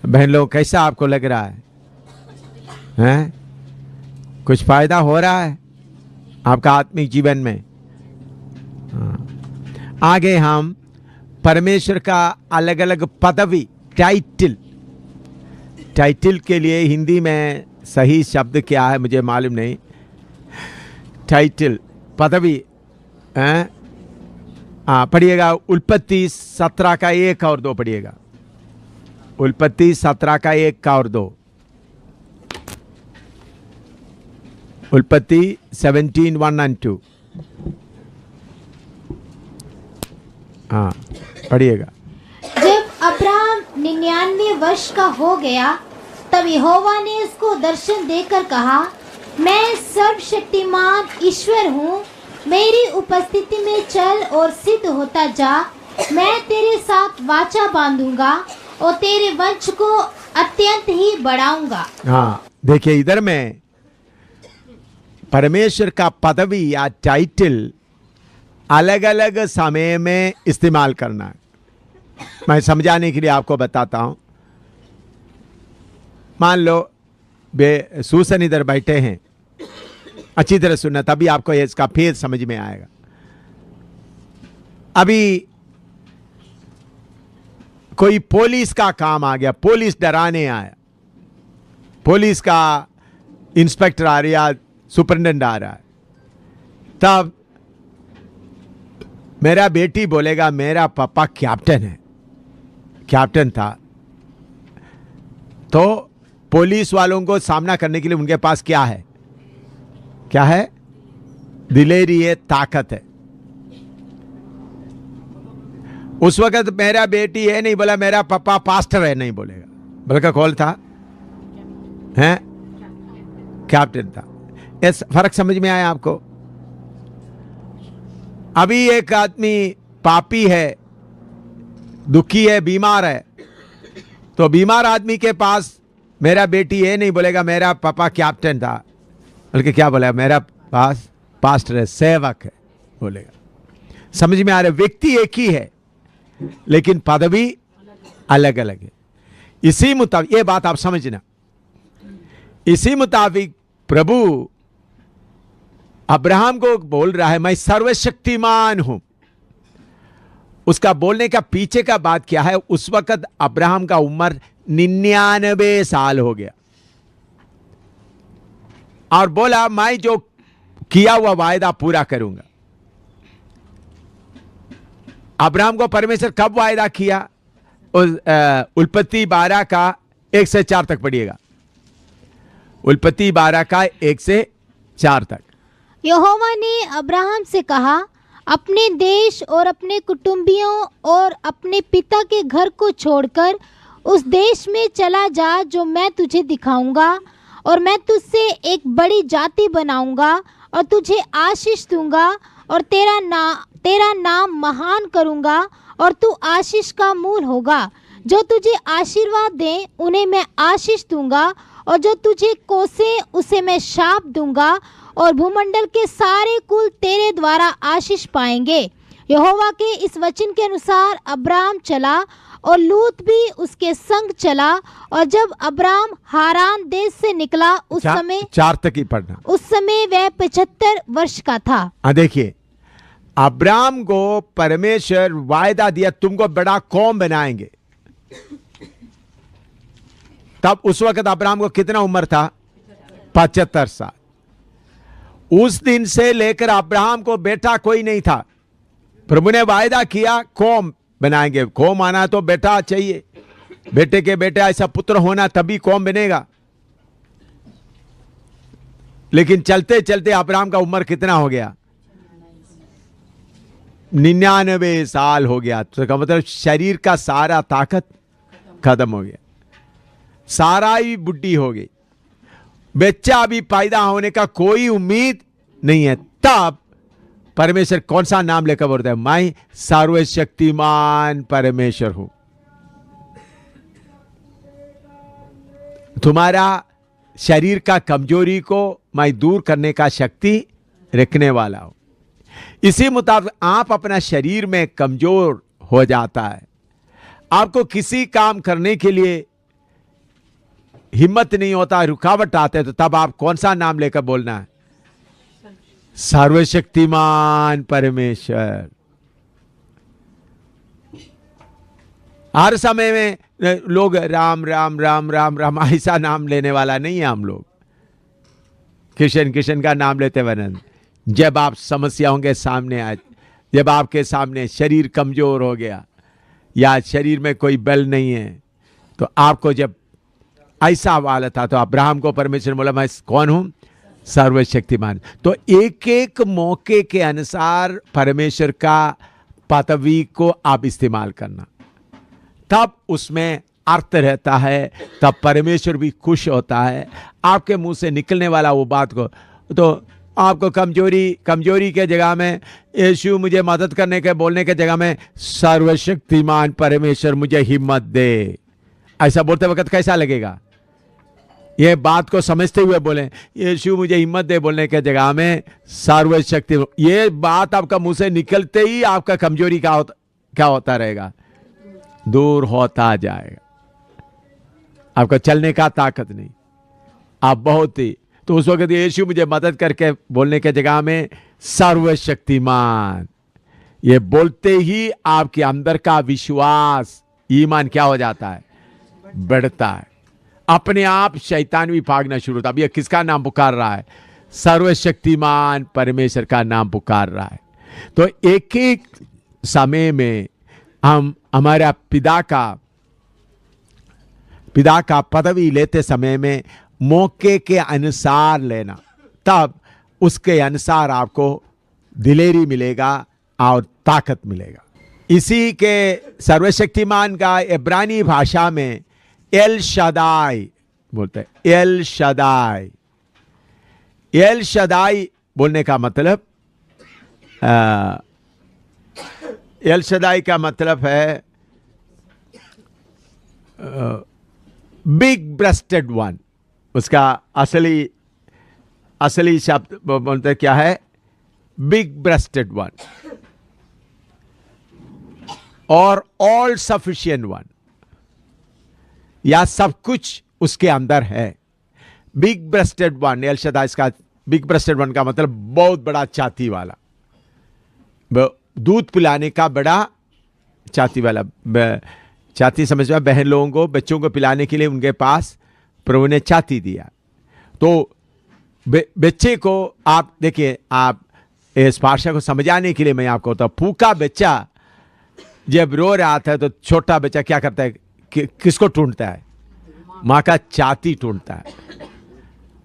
बहन लोग, कैसा आपको लग रहा है? हैं? कुछ फायदा हो रहा है आपका आत्मिक जीवन में? आगे हम परमेश्वर का अलग अलग पदवी, टाइटल के लिए हिंदी में सही शब्द क्या है मुझे मालूम नहीं। टाइटल, पदवी, पढ़िएगा उत्पत्ति 17 का 1 और 2 पढ़िएगा। उत्पत्ति 17 का 1 और 2। उत्पत्ति 17, 1 and 2। हाँ, पढ़िएगा। जब अब्राहम 99 वर्ष का हो गया, तब यहोवा ने उसको दर्शन देकर कहा, मैं सर्वशक्तिमान ईश्वर हूँ, मेरी उपस्थिति में चल और सिद्ध होता जा। मैं तेरे साथ वाचा बांधूंगा और तेरे वंश को अत्यंत ही बढ़ाऊंगा। हाँ, देखिए इधर में परमेश्वर का पदवी या टाइटल अलग अलग समय में इस्तेमाल करना है। मैं समझाने के लिए आपको बताता हूं। मान लो सूसन इधर बैठे हैं, अच्छी तरह सुनना, तभी आपको इसका भेद समझ में आएगा। अभी कोई पुलिस का काम आ गया, पुलिस डराने आया, पुलिस का इंस्पेक्टर आ रहा, सुपरिटेंडेंट आ रहा है, तब मेरा बेटी बोलेगा मेरा पापा कैप्टन है, कैप्टन था। तो पुलिस वालों को सामना करने के लिए उनके पास क्या है? क्या है? दिलेरी है, ताकत है। उस वक्त मेरा बेटी है नहीं बोला, मेरा पापा पास्टर है नहीं बोलेगा, बल्कि कौन था? हैं? कैप्टन था। इस फर्क समझ में आया आपको? अभी एक आदमी पापी है, दुखी है, बीमार है, तो बीमार आदमी के पास मेरा बेटी है नहीं बोलेगा, मेरा पापा कैप्टन था, बल्कि क्या बोलेगा? मेरा पास पास्टर है, सेवक है बोलेगा। समझ में आ रहा है? व्यक्ति एक ही है लेकिन पदवी अलग अलग है। इसी मुताबिक, ये बात आप समझना, इसी मुताबिक प्रभु अब्राहम को बोल रहा है मैं सर्वशक्तिमान हूं। उसका बोलने का पीछे का बात क्या है? उस वक्त अब्राहम का उम्र 99 साल हो गया और बोला मैं जो किया हुआ वायदा पूरा करूंगा। अब्राहम को परमेश्वर कब वायदा किया? उत्पत्ति 12 का 1 से 4 तक पढ़िएगा। उत्पत्ति 12 का 1 से 4 तक। यहोवा ने अब्राहम से कहा, अपने देश और अपने कुटुंबियों और अपने पिता के घर को छोड़कर उस देश में चला जा जो मैं तुझे दिखाऊंगा, और मैं तुझसे एक बड़ी जाति बनाऊंगा और तुझे आशीष दूंगा और तेरा नाम महान करूंगा और तू आशीष का मूल होगा। जो तुझे आशीर्वाद दे उन्हें मैं आशीष दूंगा और जो तुझे कोसे उसे मैं शाप दूंगा, और भूमंडल के सारे कुल तेरे द्वारा आशीष पाएंगे। यहोवा के इस वचन के अनुसार अब्राम चला और लूत भी उसके संग चला। और जब अब्राम हारान देश से निकला उस समय 4 तक ही पढ़ना। उस समय वह 75 वर्ष का था। देखिए, अब्राम को परमेश्वर वायदा दिया तुमको बड़ा कौम बनाएंगे। तब उस वक्त अब्राम को कितना उम्र था? 75 साल। उस दिन से लेकर अब्राहम को बेटा कोई नहीं था। प्रभु ने वायदा किया कौम बनाएंगे। कौम आना तो बेटा चाहिए, बेटे के बेटे ऐसा पुत्र होना तभी कौम बनेगा। लेकिन चलते चलते अब्राहम का उम्र कितना हो गया? 99 साल हो गया। तो का मतलब शरीर का सारा ताकत खत्म हो गया, सारा ही बुढ़ी हो गई, बच्चा अभी पैदा होने का कोई उम्मीद नहीं है। तब परमेश्वर कौन सा नाम लेकर बोलता है? मैं सर्वशक्तिमान परमेश्वर हूं, तुम्हारा शरीर का कमजोरी को मैं दूर करने का शक्ति रखने वाला हूं। इसी मुताबिक आप अपना शरीर में कमजोर हो जाता है, आपको किसी काम करने के लिए हिम्मत नहीं होता, रुकावट आते, तो तब आप कौन सा नाम लेकर बोलना है? सर्वशक्तिमान परमेश्वर। हर समय में लोग राम राम राम राम राम ऐसा नाम लेने वाला नहीं है हम लोग। किशन किशन का नाम लेते वरन जब आप समस्याओं के सामने आए, जब आपके सामने शरीर कमजोर हो गया या शरीर में कोई बल नहीं है, तो आपको जब ऐसा सवाल था तो अब्राहम को परमेश्वर ने बोला मैं कौन हूं? सर्वशक्तिमान। तो एक एक मौके के अनुसार परमेश्वर का पदवी को आप इस्तेमाल करना, तब उसमें अर्थ रहता है, तब परमेश्वर भी खुश होता है। आपके मुंह से निकलने वाला वो बात को, तो आपको कमजोरी के जगह में यीशु मुझे मदद करने के बोलने के जगह में सर्वशक्तिमान परमेश्वर मुझे हिम्मत दे, ऐसा बोलते वक्त कैसा लगेगा? ये बात को समझते हुए बोले यीशु मुझे हिम्मत दे बोलने के जगह में सर्वशक्ति, ये बात आपका मुंह से निकलते ही आपका कमजोरी क्या होता रहेगा? दूर होता जाएगा। आपका चलने का ताकत नहीं, आप बहुत ही, तो उस वक्त यीशु मुझे मदद करके बोलने के जगह में सर्वशक्तिमान, ये बोलते ही आपके अंदर का विश्वास, ईमान क्या हो जाता है? बढ़ता है। अपने आप शैतान भी भागना शुरू होता है। अब ये किसका नाम पुकार रहा है? सर्वशक्तिमान परमेश्वर का नाम पुकार रहा है। तो एक एक समय में हम हमारा पिता का पदवी लेते समय में मौके के अनुसार लेना, तब उसके अनुसार आपको दिलेरी मिलेगा और ताकत मिलेगा। इसी के सर्वशक्तिमान का इब्रानी भाषा में एल शदाई बोलते हैं। एल शदाई बोलने का मतलब, एल शदाई का मतलब है बिग ब्रेस्टेड वन। उसका असली शब्द बोलते क्या है? बिग ब्रेस्टेड वन और ऑल सफिशिएंट वन, या सब कुछ उसके अंदर है। Big rested one, L Shaddai, इसका बिग ब्रेस्टेड वन का मतलब बहुत बड़ा छाती वाला, दूध पिलाने का बड़ा छाती वाला। छाती समझ में, बहन लोगों को, बच्चों को पिलाने के लिए उनके पास प्रभु ने छाती दिया। तो बच्चे को आप देखिए, आप इस भाषा को समझाने के लिए मैं आपको होता, फूका बच्चा जब रो रहा था तो छोटा बच्चा क्या करता है? किसको ढूंढता है? माँ का छाती ढूंढता है।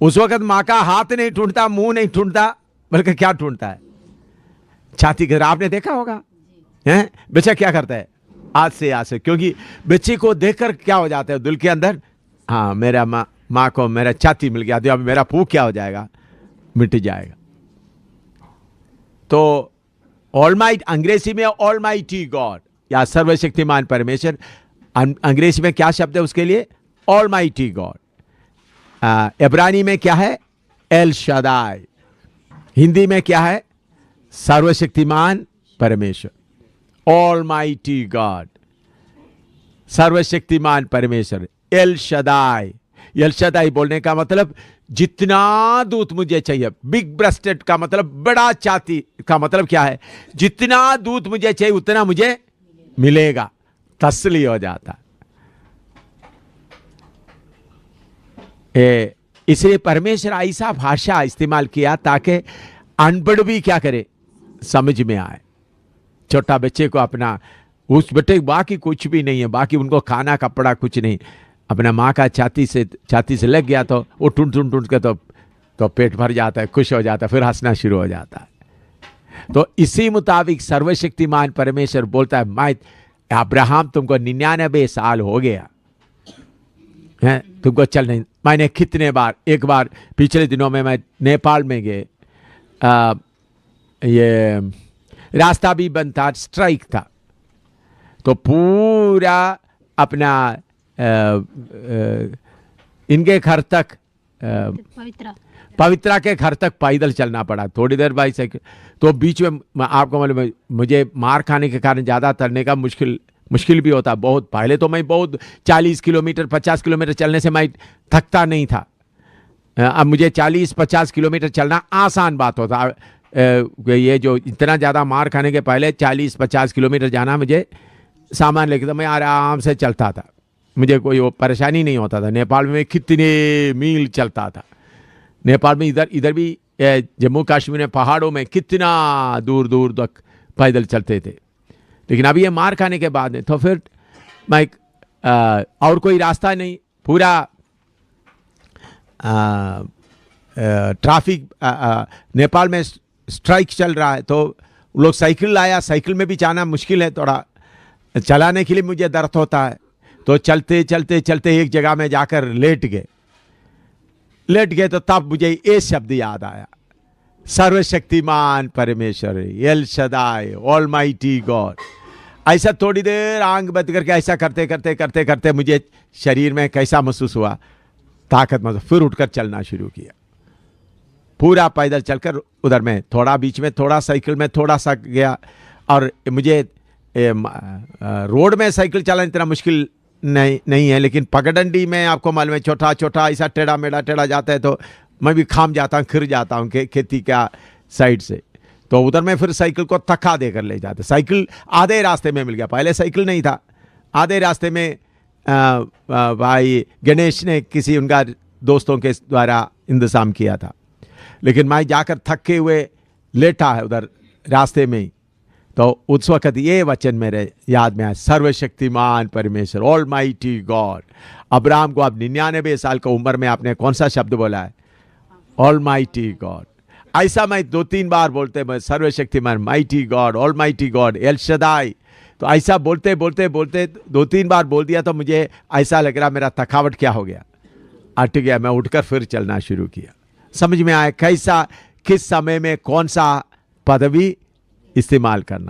उस वक्त माँ का हाथ नहीं ढूंढता, मुंह नहीं ढूंढता, बल्कि क्या ढूंढता है? छाती की। आपने देखा होगा हैं? बच्चा क्या करता है? आज से, क्योंकि बच्चे को देखकर क्या हो जाता है दिल के अंदर? हाँ, मेरा माँ को मेरा छाती मिल गया, तो अब मेरा भूख क्या हो जाएगा? मिट जाएगा। तो ऑलमाइट, अंग्रेजी में ऑलमाइटी गॉड या सर्वशक्तिमान परमेश्वर, अंग्रेजी में क्या शब्द है उसके लिए? Almighty God. इब्रानी में क्या है? L Shaddai. हिंदी में क्या है? सर्वशक्तिमान परमेश्वर, ऑलमाइटी गॉड, सर्वशक्तिमान परमेश्वर, एल शदाई। एल शदाई बोलने का मतलब जितना दूध मुझे चाहिए। बिग ब्रेस्टेड का मतलब बड़ा छाती का मतलब क्या है? जितना दूध मुझे चाहिए उतना मुझे मिलेगा, तसली हो जाता। इसलिए परमेश्वर ऐसा भाषा इस्तेमाल किया ताकि अनपढ़ भी क्या करे? समझ में आए। छोटा बच्चे को अपना, उस बच्चे बाकी कुछ भी नहीं है, बाकी उनको खाना कपड़ा कुछ नहीं, अपना माँ का छाती से लग गया तो वो टूट के तो पेट भर जाता है, खुश हो जाता है, फिर हंसना शुरू हो जाता है। तो इसी मुताबिक सर्वशक्तिमान परमेश्वर बोलता है, मैं अब्राहम तुमको 99 साल हो गया है, तुमको चल नहीं। मैंने कितने बार, एक बार पिछले दिनों में मैं नेपाल में गए, ये रास्ता भी बंद था, स्ट्राइक था, तो पूरा अपना इनके घर तक, पवित्रा के घर तक पैदल चलना पड़ा, थोड़ी देर बाइसाइकिल। तो बीच में आपको मालूम है, मुझे मार खाने के कारण ज़्यादा तैरने का मुश्किल मुश्किल भी होता बहुत। पहले तो मैं बहुत 40 किलोमीटर 50 किलोमीटर चलने से मैं थकता नहीं था। अब मुझे 40-50 किलोमीटर चलना आसान बात होता। ये जो इतना ज़्यादा मार खाने के पहले 40-50 किलोमीटर जाना मुझे सामान लेके, तो मैं आराम से चलता था, मुझे कोई वो परेशानी नहीं होता था। नेपाल में कितने मील चलता था। नेपाल में इधर भी जम्मू कश्मीर में पहाड़ों में कितना दूर दूर तक पैदल चलते थे। लेकिन अब ये मार खाने के बाद तो फिर मैं और कोई रास्ता नहीं, पूरा ट्रैफिक नेपाल में स्ट्राइक चल रहा है, तो लोग साइकिल लाया, साइकिल में भी जाना मुश्किल है, थोड़ा चलाने के लिए मुझे दर्द होता है। तो चलते चलते चलते एक जगह में जाकर लेट गए तो तब मुझे ये शब्द याद आया, सर्वशक्तिमान परमेश्वर, एल शदाई, ऑलमाइटी गॉड। ऐसा थोड़ी देर आंख बंद करके ऐसा करते करते करते करते मुझे शरीर में कैसा महसूस हुआ, ताकत महसूस। फिर उठकर चलना शुरू किया, पूरा पैदल चलकर उधर में थोड़ा बीच में थोड़ा साइकिल में थोड़ा सा गया। और मुझे रोड में साइकिल चलाना इतना मुश्किल नहीं है, लेकिन पगडंडी में आपको मालूम है छोटा छोटा ऐसा टेढ़ा मेढ़ा जाता है, तो मैं भी खाम जाता हूँ, खिर जाता हूँ खेती का साइड से। तो उधर में फिर साइकिल को थका देकर ले जाते। साइकिल आधे रास्ते में मिल गया, पहले साइकिल नहीं था। आधे रास्ते में भाई गणेश ने किसी उनका दोस्तों के द्वारा इंतजाम किया था, लेकिन मैं जाकर थके हुए लेटा है उधर रास्ते में ही। तो उस वक्त ये वचन मेरे याद में आया, सर्वशक्तिमान परमेश्वर, ऑलमाइटी गॉड। अब्राहम को अब 99 साल की उम्र में आपने कौन सा शब्द बोला है? Almighty God. ऐसा मैं 2-3 बार बोलते, मैं सर्वशक्तिमान, mighty God, almighty God, L Shaddai. तो ऐसा बोलते बोलते बोलते 2-3 बार बोल दिया, तो मुझे ऐसा लग रहा मेरा थकावट क्या हो गया, हट गया। मैं उठकर फिर चलना शुरू किया। समझ में आया कैसा किस समय में कौन सा पदवी इस्तेमाल करना।